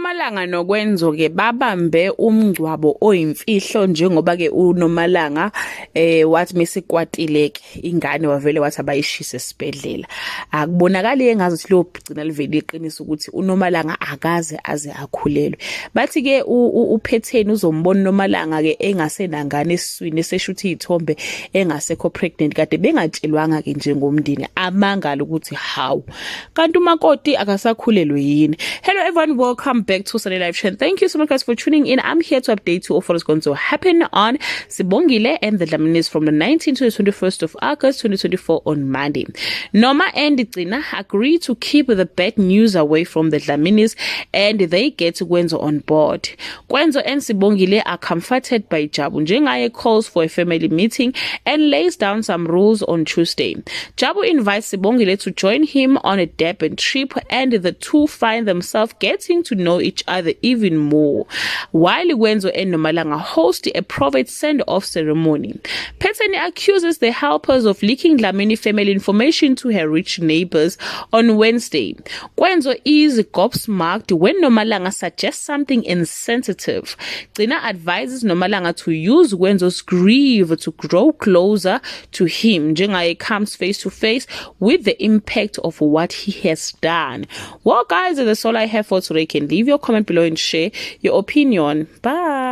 uNomalanga noKwenzo ke babambe umngcwabo oyimfihlo njengoba ke uNomalanga wathi mesikwatile ke ingane wavele wathi abayishise esibedlela. Akubonakali engazi lo gcina livele iqinisa ukuthi uNomalanga akaze aze akhulelwe. Bathi ke uPhetheni uzombona uNomalanga ke engasenangane esiswini esesho ukuthi izithombe engasekho pregnant kade bengatshelwanga ke njengomndeni amangala ukuthi hawu kanti uMakoti akasakhulelwe yini. Hello everyone, welcome back to Sunday Live Chat. Thank you so much guys for tuning in. I'm here to update you all for what's going to happen on Sibongile and the Dlaminis from the 19th to the 21st of August 2024 on Monday. Noma and Gcina agree to keep the bad news away from the Dlaminis and they get Kwenzo on board. Kwenzo and Sibongile are comforted by Jabu. Njengaye calls for a family meeting and lays down some rules on Tuesday. Jabu invites Sibongile to join him on a Durban trip and the two find themselves getting to know each other even more, while Kwenzo and Nomalanga host a private send-off ceremony. Phetheni accuses the helpers of leaking Dlamini family information to her rich neighbors on Wednesday. Kwenzo is gobsmacked when Nomalanga suggests something insensitive. Gcina advises Nomalanga to use Kwenzo's grief to grow closer to him. Njengaye comes face to face with the impact of what he has done. Well guys, that's all I have for today. You can leave your comment below and share your opinion. Bye.